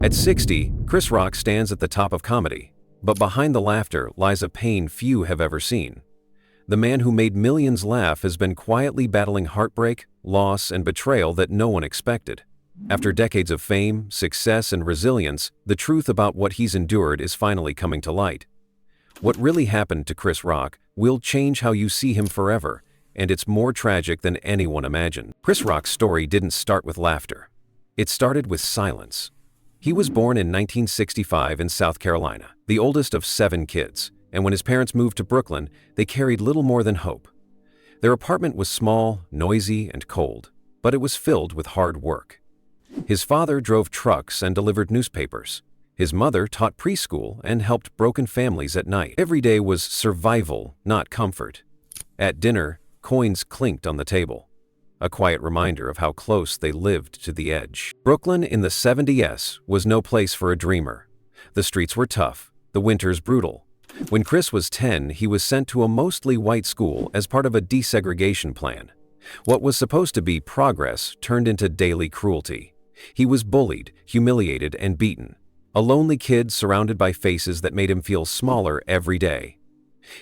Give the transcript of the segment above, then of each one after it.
At 60, Chris Rock stands at the top of comedy, but behind the laughter lies a pain few have ever seen. The man who made millions laugh has been quietly battling heartbreak, loss, and betrayal that no one expected. After decades of fame, success, and resilience, the truth about what he's endured is finally coming to light. What really happened to Chris Rock will change how you see him forever, and it's more tragic than anyone imagined. Chris Rock's story didn't start with laughter. It started with silence. He was born in 1965 in South Carolina, the oldest of 7 kids, and when his parents moved to Brooklyn, they carried little more than hope. Their apartment was small, noisy, and cold, but it was filled with hard work. His father drove trucks and delivered newspapers. His mother taught preschool and helped broken families at night. Every day was survival, not comfort. At dinner, coins clinked on the table, a quiet reminder of how close they lived to the edge. Brooklyn in the 70s was no place for a dreamer. The streets were tough, the winters brutal. When Chris was 10, he was sent to a mostly white school as part of a desegregation plan. What was supposed to be progress turned into daily cruelty. He was bullied, humiliated, and beaten. A lonely kid surrounded by faces that made him feel smaller every day.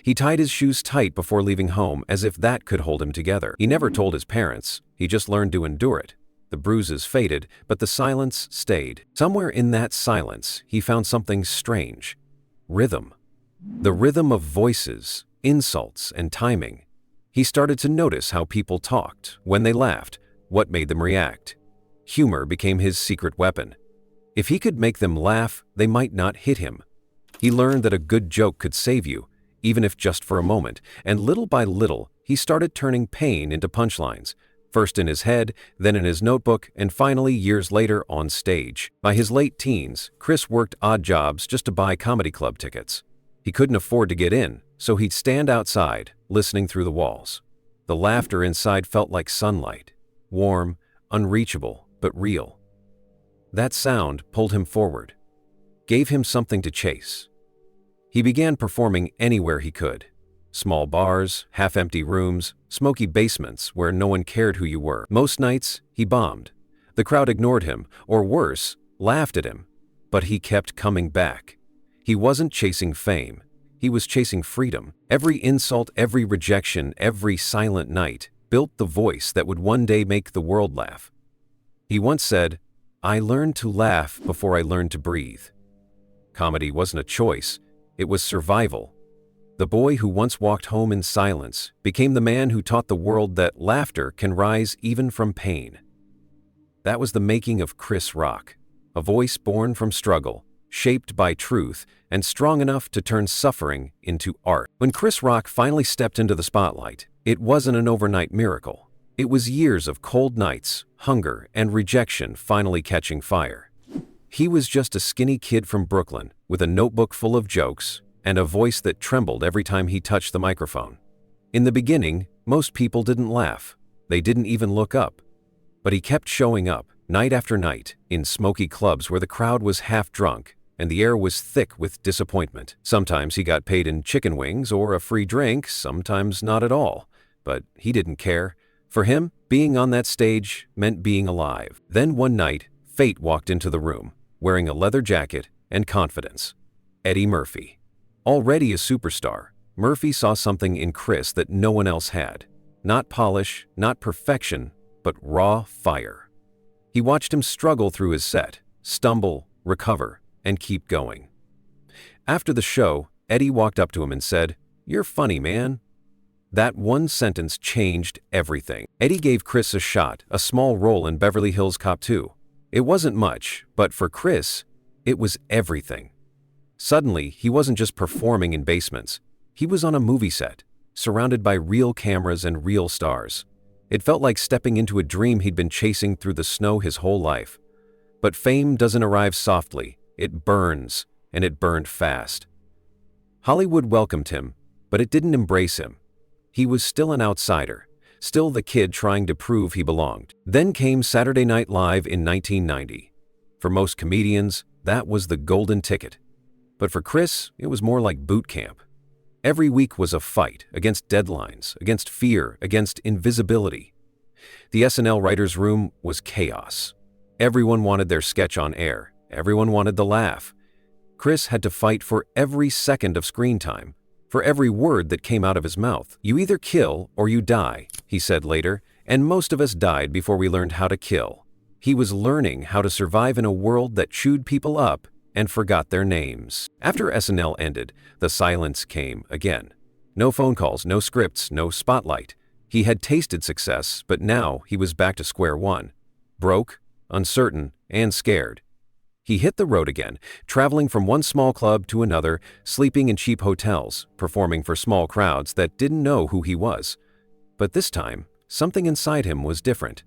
He tied his shoes tight before leaving home as if that could hold him together. He never told his parents, he just learned to endure it. The bruises faded, but the silence stayed. Somewhere in that silence, he found something strange. Rhythm. The rhythm of voices, insults, and timing. He started to notice how people talked, when they laughed, what made them react. Humor became his secret weapon. If he could make them laugh, they might not hit him. He learned that a good joke could save you, even if just for a moment, and little by little, he started turning pain into punchlines, first in his head, then in his notebook, and finally, years later, on stage. By his late teens, Chris worked odd jobs just to buy comedy club tickets. He couldn't afford to get in, so he'd stand outside, listening through the walls. The laughter inside felt like sunlight, warm, unreachable, but real. That sound pulled him forward, gave him something to chase. He began performing anywhere he could. Small bars, half-empty rooms, smoky basements where no one cared who you were. Most nights, he bombed. The crowd ignored him, or worse, laughed at him. But he kept coming back. He wasn't chasing fame. He was chasing freedom. Every insult, every rejection, every silent night built the voice that would one day make the world laugh. He once said, "I learned to laugh before I learned to breathe." Comedy wasn't a choice. It was survival. The boy who once walked home in silence became the man who taught the world that laughter can rise even from pain. That was the making of Chris Rock, a voice born from struggle, shaped by truth, and strong enough to turn suffering into art. When Chris Rock finally stepped into the spotlight, it wasn't an overnight miracle. It was years of cold nights, hunger, and rejection finally catching fire. He was just a skinny kid from Brooklyn, with a notebook full of jokes and a voice that trembled every time he touched the microphone. In the beginning, most people didn't laugh. They didn't even look up. But he kept showing up, night after night, in smoky clubs where the crowd was half drunk and the air was thick with disappointment. Sometimes he got paid in chicken wings or a free drink, sometimes not at all. But he didn't care. For him, being on that stage meant being alive. Then one night, fate walked into the room, wearing a leather jacket and confidence. Eddie Murphy. Already a superstar, Murphy saw something in Chris that no one else had. Not polish, not perfection, but raw fire. He watched him struggle through his set, stumble, recover, and keep going. After the show, Eddie walked up to him and said, "You're funny, man." That one sentence changed everything. Eddie gave Chris a shot, a small role in Beverly Hills Cop 2. It wasn't much, but for Chris, it was everything. Suddenly, he wasn't just performing in basements. He was on a movie set, surrounded by real cameras and real stars. It felt like stepping into a dream he'd been chasing through the snow his whole life. But fame doesn't arrive softly. It burns, and it burned fast. Hollywood welcomed him, but it didn't embrace him. He was still an outsider, still the kid trying to prove he belonged. Then came Saturday Night Live in 1990. For most comedians, that was the golden ticket. But for Chris, it was more like boot camp. Every week was a fight against deadlines, against fear, against invisibility. The SNL writers' room was chaos. Everyone wanted their sketch on air, Everyone wanted the laugh. Chris had to fight for every second of screen time, for every word that came out of his mouth. "You either kill or you die," he said later, and most of us died before we learned how to kill. He was learning how to survive in a world that chewed people up and forgot their names. After SNL ended, the silence came again. No phone calls, no scripts, no spotlight. He had tasted success, but now he was back to square one. Broke, uncertain, and scared. He hit the road again, traveling from one small club to another, sleeping in cheap hotels, performing for small crowds that didn't know who he was. But this time, something inside him was different.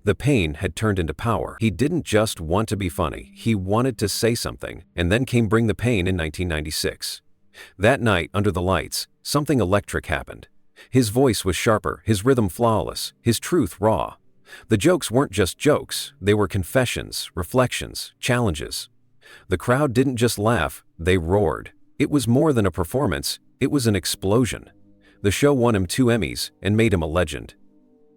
The pain had turned into power. He didn't just want to be funny, he wanted to say something. And then came Bring the Pain in 1996. That night, under the lights, something electric happened. His voice was sharper, his rhythm flawless, his truth raw. The jokes weren't just jokes, they were confessions, reflections, challenges. The crowd didn't just laugh, they roared. It was more than a performance, it was an explosion. The show won him 2 Emmys and made him a legend.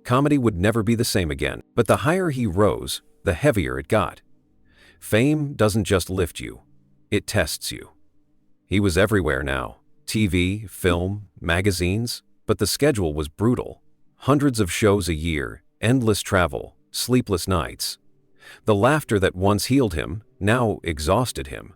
Comedy would never be the same again, but the higher he rose, the heavier it got. Fame doesn't just lift you, it tests you. He was everywhere now, TV, film, magazines, but the schedule was brutal. Hundreds of shows a year, endless travel, sleepless nights. The laughter that once healed him now exhausted him.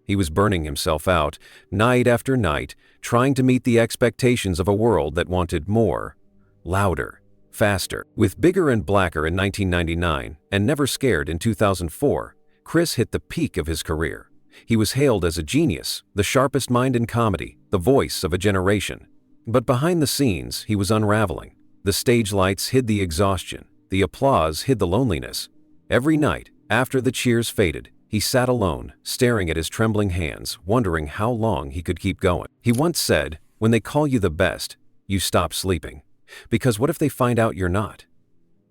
He was burning himself out, night after night, trying to meet the expectations of a world that wanted more, louder, faster. With Bigger and Blacker in 1999 and Never Scared in 2004, Chris hit the peak of his career. He was hailed as a genius, the sharpest mind in comedy, the voice of a generation. But behind the scenes, he was unraveling. The stage lights hid the exhaustion, the applause hid the loneliness. Every night, after the cheers faded, he sat alone, staring at his trembling hands, wondering how long he could keep going. He once said, "When they call you the best, you stop sleeping. Because what if they find out you're not?"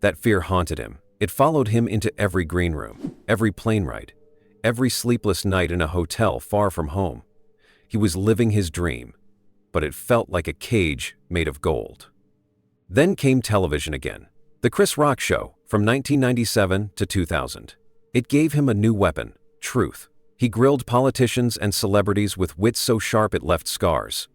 That fear haunted him. It followed him into every green room, every plane ride, every sleepless night in a hotel far from home. He was living his dream, but it felt like a cage made of gold. Then came television again. The Chris Rock Show, from 1997 to 2000. It gave him a new weapon, truth. He grilled politicians and celebrities with wit so sharp it left scars.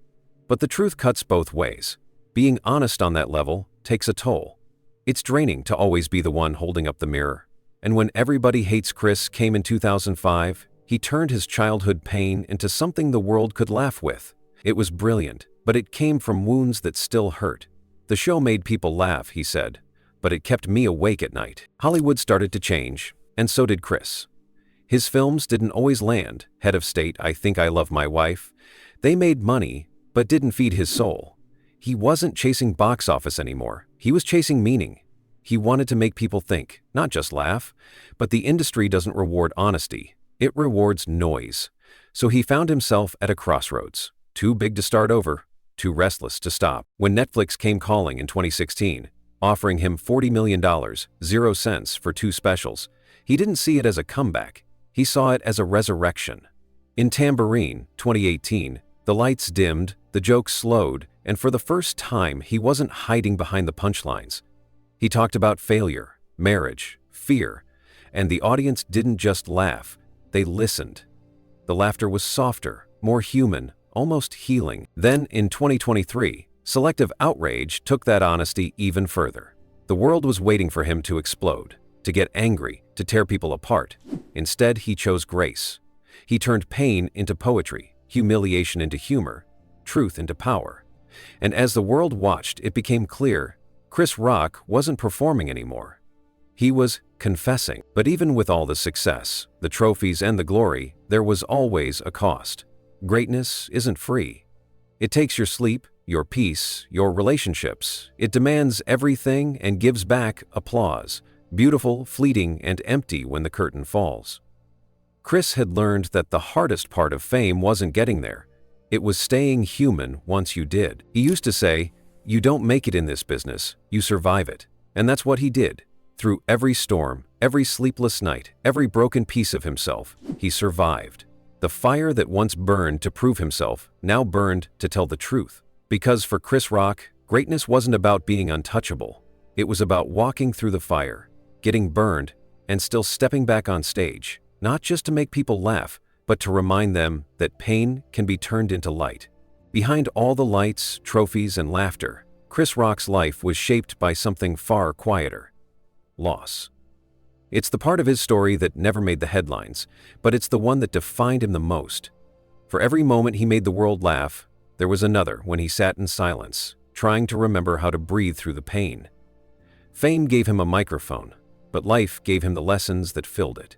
But the truth cuts both ways. Being honest on that level takes a toll. It's draining to always be the one holding up the mirror. And when Everybody Hates Chris came in 2005, he turned his childhood pain into something the world could laugh with. It was brilliant, but it came from wounds that still hurt. "The show made people laugh," he said, "but it kept me awake at night." Hollywood started to change, and so did Chris. His films didn't always land. Head of State, I Think I Love My Wife. They made money, but didn't feed his soul. He wasn't chasing box office anymore. He was chasing meaning. He wanted to make people think, not just laugh. But the industry doesn't reward honesty. It rewards noise. So he found himself at a crossroads. Too big to start over, too restless to stop. When Netflix came calling in 2016, offering him $40 million, 0 cents for 2 specials, he didn't see it as a comeback. He saw it as a resurrection. In Tambourine, 2018, the lights dimmed, the jokes slowed, and for the first time, he wasn't hiding behind the punchlines. He talked about failure, marriage, fear, and the audience didn't just laugh, they listened. The laughter was softer, more human, almost healing. Then, in 2023, selective outrage took that honesty even further. The world was waiting for him to explode, to get angry, to tear people apart. Instead, he chose grace. He turned pain into poetry, humiliation into humor, truth into power. And as the world watched, it became clear Chris Rock wasn't performing anymore. He was confessing. But even with all the success, the trophies and the glory, there was always a cost. Greatness isn't free. It takes your sleep, your peace, your relationships. It demands everything and gives back applause, beautiful, fleeting, and empty when the curtain falls. Chris had learned that the hardest part of fame wasn't getting there. It was staying human once you did. He used to say, "You don't make it in this business, you survive it." And that's what he did. Through every storm, every sleepless night, every broken piece of himself, he survived. The fire that once burned to prove himself now burned to tell the truth. Because for Chris Rock, greatness wasn't about being untouchable. It was about walking through the fire, getting burned, and still stepping back on stage, not just to make people laugh, but to remind them that pain can be turned into light. Behind all the lights, trophies, and laughter, Chris Rock's life was shaped by something far quieter: loss. It's the part of his story that never made the headlines, but it's the one that defined him the most. For every moment he made the world laugh, there was another when he sat in silence, trying to remember how to breathe through the pain. Fame gave him a microphone, but life gave him the lessons that filled it.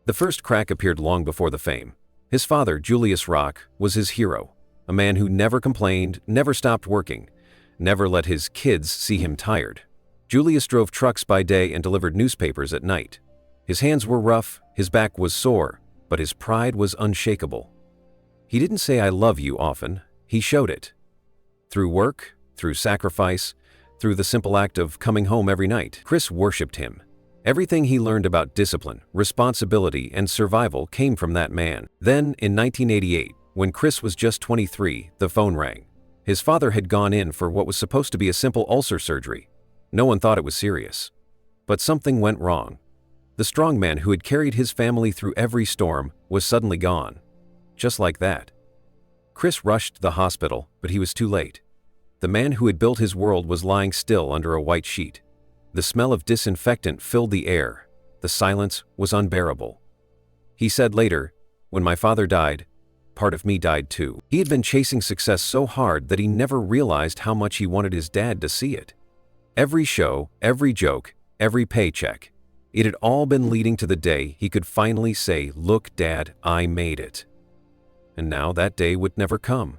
The first crack appeared long before the fame. His father, Julius Rock, was his hero, a man who never complained, never stopped working, never let his kids see him tired. Julius drove trucks by day and delivered newspapers at night. His hands were rough, his back was sore, but his pride was unshakable. He didn't say "I love you" often, he showed it. Through work, through sacrifice, through the simple act of coming home every night, Chris worshipped him. Everything he learned about discipline, responsibility, and survival came from that man. Then, in 1988, when Chris was just 23, the phone rang. His father had gone in for what was supposed to be a simple ulcer surgery. No one thought it was serious. But something went wrong. The strong man who had carried his family through every storm was suddenly gone. Just like that. Chris rushed to the hospital, but he was too late. The man who had built his world was lying still under a white sheet. The smell of disinfectant filled the air. The silence was unbearable. He said later, "When my father died, part of me died too." He had been chasing success so hard that he never realized how much he wanted his dad to see it. Every show, every joke, every paycheck, it had all been leading to the day he could finally say, "Look, Dad, I made it." And now that day would never come.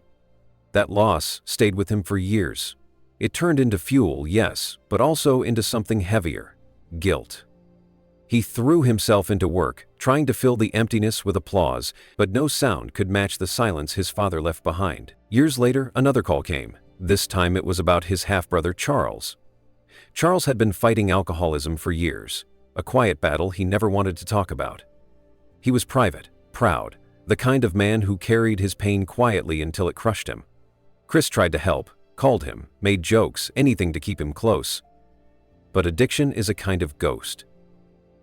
That loss stayed with him for years. It turned into fuel, yes, but also into something heavier: guilt. He threw himself into work, trying to fill the emptiness with applause, but no sound could match the silence his father left behind. Years later, another call came. This time it was about his half-brother Charles. Charles had been fighting alcoholism for years, a quiet battle he never wanted to talk about. He was private, proud, the kind of man who carried his pain quietly until it crushed him. Chris tried to help, called him, made jokes, anything to keep him close. But addiction is a kind of ghost.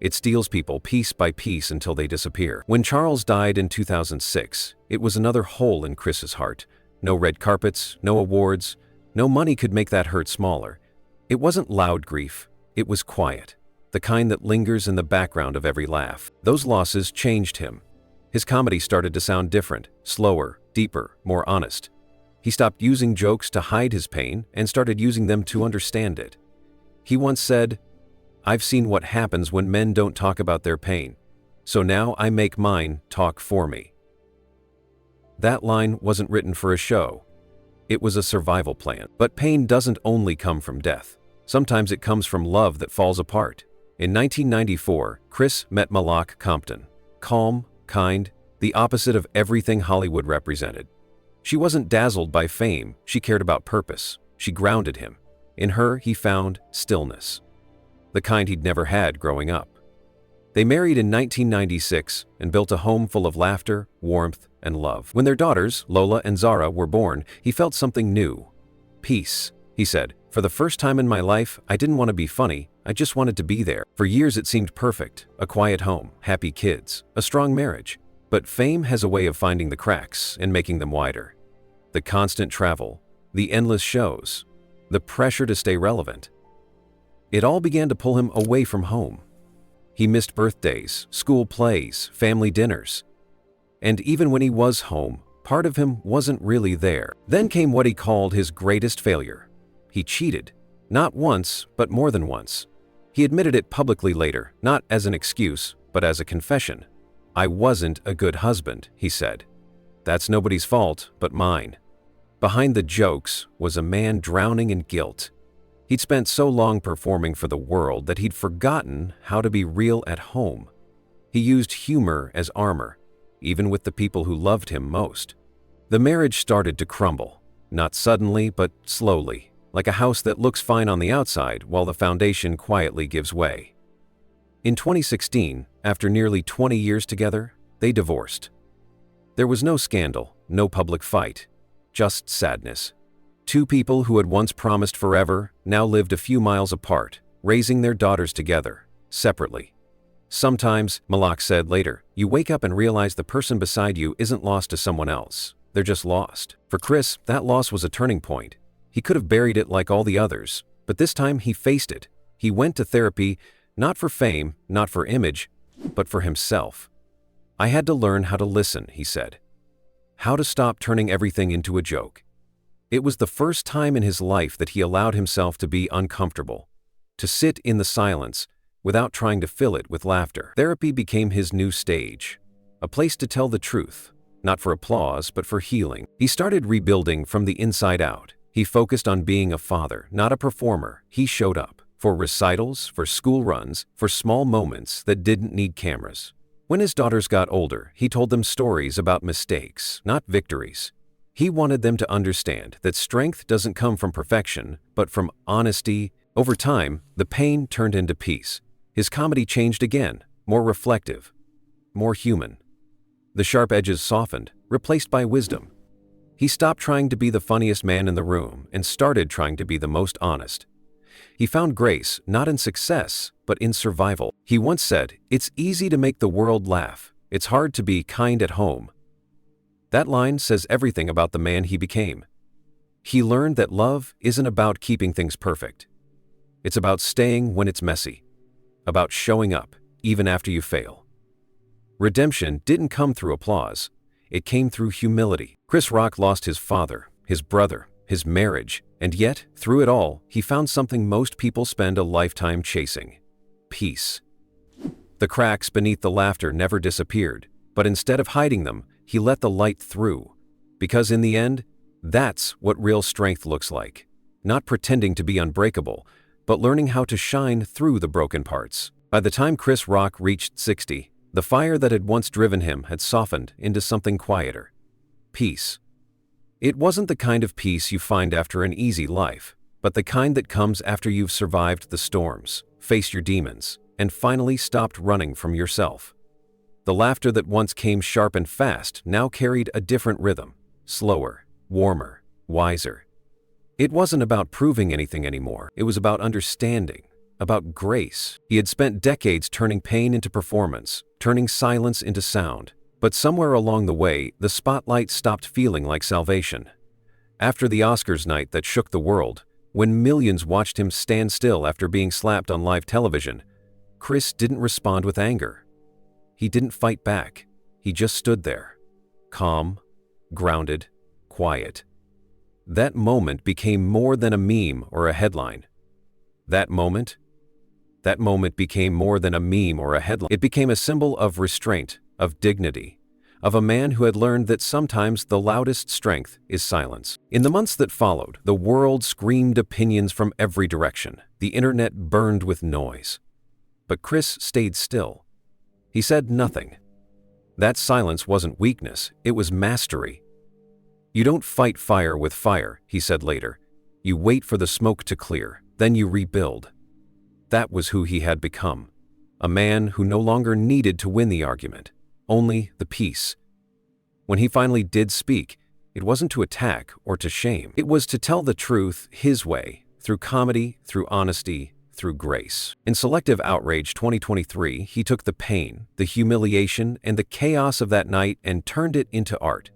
It steals people piece by piece until they disappear. When Charles died in 2006, it was another hole in Chris's heart. No red carpets, no awards, no money could make that hurt smaller. It wasn't loud grief, it was quiet, the kind that lingers in the background of every laugh. Those losses changed him. His comedy started to sound different, slower, deeper, more honest. He stopped using jokes to hide his pain and started using them to understand it. He once said, "I've seen what happens when men don't talk about their pain, so now I make mine talk for me." That line wasn't written for a show. It was a survival plan. But pain doesn't only come from death. Sometimes it comes from love that falls apart. In 1994, Chris met Malak Compton. Calm, kind, the opposite of everything Hollywood represented. She wasn't dazzled by fame, she cared about purpose. She grounded him. In her, he found stillness, the kind he'd never had growing up. They married in 1996 and built a home full of laughter, warmth, and love. When their daughters, Lola and Zara, were born, he felt something new. "Peace," he said. "For the first time in my life, I didn't want to be funny, I just wanted to be there." For years it seemed perfect: a quiet home, happy kids, a strong marriage. But fame has a way of finding the cracks and making them wider. The constant travel, the endless shows, the pressure to stay relevant. It all began to pull him away from home. He missed birthdays, school plays, family dinners. And even when he was home, part of him wasn't really there. Then came what he called his greatest failure. He cheated. Not once, but more than once. He admitted it publicly later, not as an excuse, but as a confession. "I wasn't a good husband," he said. "That's nobody's fault but mine." Behind the jokes was a man drowning in guilt. He'd spent so long performing for the world that he'd forgotten how to be real at home. He used humor as armor, even with the people who loved him most. The marriage started to crumble, not suddenly but slowly, like a house that looks fine on the outside while the foundation quietly gives way. In 2016, after nearly 20 years together, they divorced. There was no scandal, no public fight, just sadness. Two people who had once promised forever now lived a few miles apart, raising their daughters together, separately. Sometimes, Malak said later, You wake up and realize the person beside you isn't lost to someone else. They're just lost. For Chris, that loss was a turning point. He could have buried it like all the others, but this time he faced it. He went to therapy, not for fame, not for image, but for himself. I had to learn how to listen, he said. How to stop turning everything into a joke. It was the first time in his life that he allowed himself to be uncomfortable, to sit in the silence without trying to fill it with laughter. Therapy became his new stage, a place to tell the truth, not for applause, but for healing. He started rebuilding from the inside out. He focused on being a father, not a performer. He showed up for recitals, for school runs, for small moments that didn't need cameras. When his daughters got older, he told them stories about mistakes, not victories. He wanted them to understand that strength doesn't come from perfection, but from honesty. Over time, the pain turned into peace. His comedy changed again, more reflective, more human. The sharp edges softened, replaced by wisdom. He stopped trying to be the funniest man in the room and started trying to be the most honest. He found grace not in success, but in survival. He once said, "It's easy to make the world laugh. It's hard to be kind at home." That line says everything about the man he became. He learned that love isn't about keeping things perfect. It's about staying when it's messy, about showing up even after you fail. Redemption didn't come through applause. It came through humility. Chris Rock lost his father, his brother, his marriage, and yet, through it all, he found something most people spend a lifetime chasing: peace. The cracks beneath the laughter never disappeared, but instead of hiding them, he let the light through. Because in the end, that's what real strength looks like. Not pretending to be unbreakable, but learning how to shine through the broken parts. By the time Chris Rock reached 60, the fire that had once driven him had softened into something quieter. Peace. It wasn't the kind of peace you find after an easy life, but the kind that comes after you've survived the storms, faced your demons, and finally stopped running from yourself. The laughter that once came sharp and fast now carried a different rhythm, slower, warmer, wiser. It wasn't about proving anything anymore. It was about understanding, about grace. He had spent decades turning pain into performance, turning silence into sound. But somewhere along the way, the spotlight stopped feeling like salvation. After the Oscars night that shook the world, when millions watched him stand still after being slapped on live television, Chris didn't respond with anger. He didn't fight back. He just stood there, calm, grounded, quiet. That moment became more than a meme or a headline. That moment became more than a meme or a headline. It became a symbol of restraint, of dignity, of a man who had learned that sometimes the loudest strength is silence. In the months that followed, the world screamed opinions from every direction. The internet burned with noise. But Chris stayed still. He said nothing. That silence wasn't weakness, it was mastery. "You don't fight fire with fire," he said later. "You wait for the smoke to clear, then you rebuild." That was who he had become. A man who no longer needed to win the argument, only the peace. When he finally did speak, it wasn't to attack or to shame. It was to tell the truth his way, through comedy, through honesty, through grace. In Selective Outrage 2023, he took the pain, the humiliation, and the chaos of that night and turned it into art.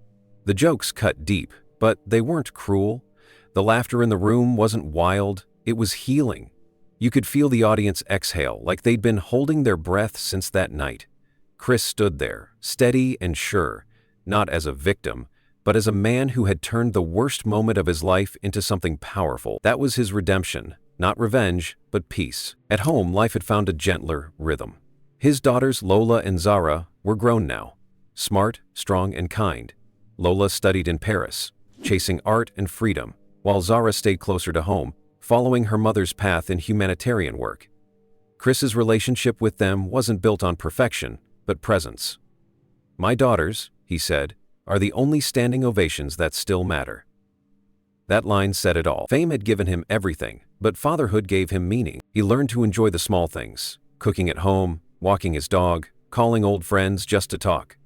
The jokes cut deep, but they weren't cruel. The laughter in the room wasn't wild, it was healing. You could feel the audience exhale like they'd been holding their breath since that night. Chris stood there, steady and sure, not as a victim, but as a man who had turned the worst moment of his life into something powerful. That was his redemption, not revenge, but peace. At home, life had found a gentler rhythm. His daughters, Lola and Zara, were grown now, smart, strong, and kind. Lola studied in Paris, chasing art and freedom, while Zara stayed closer to home, following her mother's path in humanitarian work. Chris's relationship with them wasn't built on perfection, but presence. "My daughters," he said, "are the only standing ovations that still matter." That line said it all. Fame had given him everything, but fatherhood gave him meaning. He learned to enjoy the small things, cooking at home, walking his dog, calling old friends just to talk.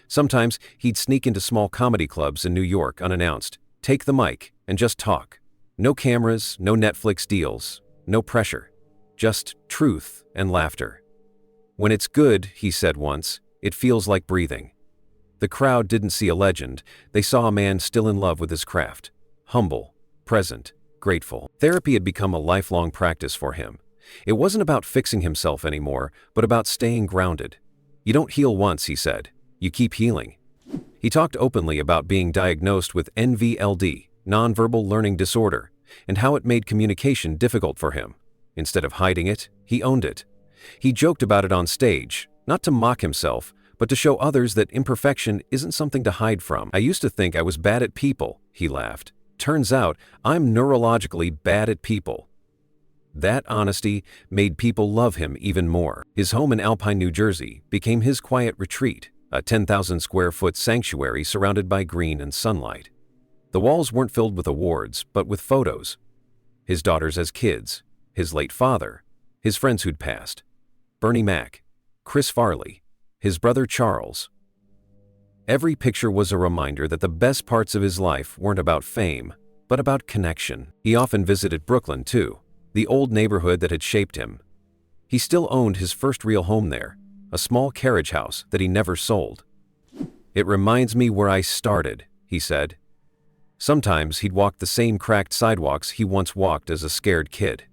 Sometimes he'd sneak into small comedy clubs in New York unannounced, take the mic, and just talk. No cameras, no Netflix deals, no pressure. Just truth and laughter. "When it's good," he said once, It feels like breathing." The crowd didn't see a legend, they saw a man still in love with his craft. Humble, present, grateful. Therapy had become a lifelong practice for him. It wasn't about fixing himself anymore, but about staying grounded. "You don't heal once," he said. "You keep healing." He talked openly about being diagnosed with NVLD, nonverbal learning disorder, and how it made communication difficult for him. Instead of hiding it, he owned it. He joked about it on stage, not to mock himself, but to show others that imperfection isn't something to hide from. "I used to think I was bad at people," he laughed. "Turns out I'm neurologically bad at people." That honesty made people love him even more. His home in Alpine, New Jersey, became his quiet retreat, a 10,000 square foot sanctuary surrounded by green and sunlight. The walls weren't filled with awards, but with photos. His daughters as kids, his late father, his friends who'd passed, Bernie Mac, Chris Farley, his brother Charles. Every picture was a reminder that the best parts of his life weren't about fame, but about connection. He often visited Brooklyn, too, the old neighborhood that had shaped him. He still owned his first real home there, a small carriage house that he never sold. "It reminds me where I started," he said. Sometimes he'd walk the same cracked sidewalks he once walked as a scared kid,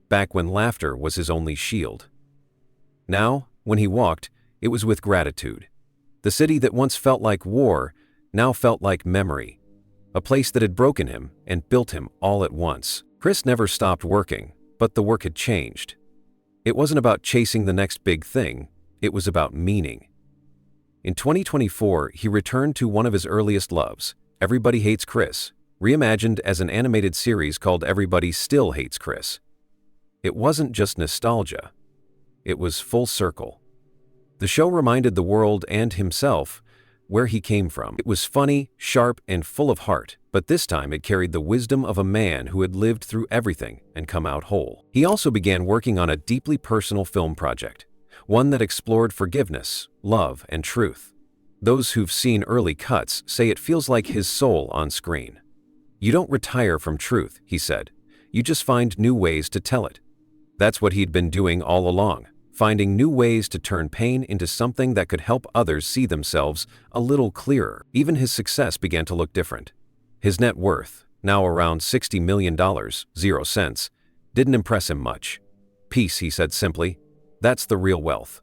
back when laughter was his only shield. Now, when he walked, it was with gratitude. The city that once felt like war now felt like memory, a place that had broken him and built him all at once. Chris never stopped working, but the work had changed. It wasn't about chasing the next big thing, it was about meaning. In 2024, he returned to one of his earliest loves, Everybody Hates Chris, reimagined as an animated series called Everybody Still Hates Chris. It wasn't just nostalgia, it was full circle. The show reminded the world and himself where he came from. It was funny, sharp, and full of heart, but this time it carried the wisdom of a man who had lived through everything and come out whole. He also began working on a deeply personal film project, one that explored forgiveness, love, and truth. Those who've seen early cuts say it feels like his soul on screen. "You don't retire from truth," he said. "You just find new ways to tell it." That's what he'd been doing all along, finding new ways to turn pain into something that could help others see themselves a little clearer. Even his success began to look different. His net worth, now around $60 million, 0 cents, didn't impress him much. "Peace," he said simply. "That's the real wealth."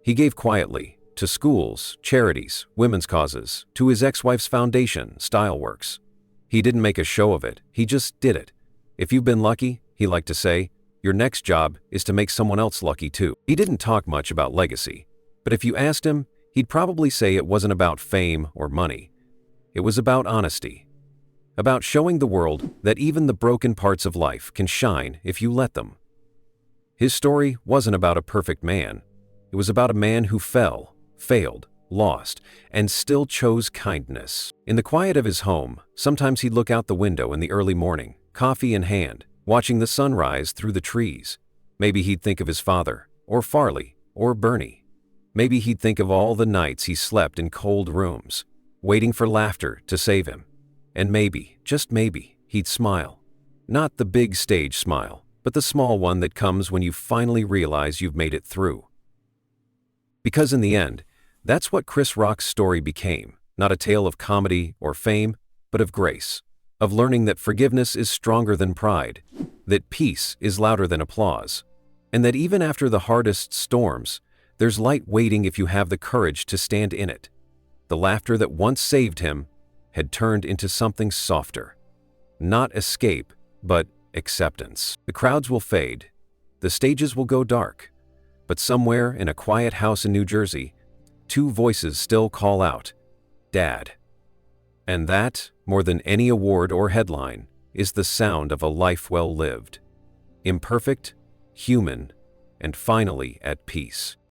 He gave quietly, to schools, charities, women's causes, to his ex-wife's foundation, Styleworks. He didn't make a show of it, he just did it. "If you've been lucky," he liked to say, "your next job is to make someone else lucky too." He didn't talk much about legacy, but if you asked him, he'd probably say it wasn't about fame or money. It was about honesty. About showing the world that even the broken parts of life can shine if you let them. His story wasn't about a perfect man. It was about a man who fell, failed, lost, and still chose kindness. In the quiet of his home, sometimes he'd look out the window in the early morning, coffee in hand, watching the sun rise through the trees. Maybe he'd think of his father, or Farley, or Bernie. Maybe he'd think of all the nights he slept in cold rooms, waiting for laughter to save him. And maybe, just maybe, he'd smile. Not the big stage smile, but the small one that comes when you finally realize you've made it through. Because in the end, that's what Chris Rock's story became, not a tale of comedy or fame, but of grace, of learning that forgiveness is stronger than pride, that peace is louder than applause, and that even after the hardest storms, there's light waiting if you have the courage to stand in it. The laughter that once saved him had turned into something softer. Not escape, but acceptance. The crowds will fade, the stages will go dark, but somewhere in a quiet house in New Jersey, two voices still call out, "Dad." And that, more than any award or headline, is the sound of a life well lived. Imperfect, human, and finally at peace.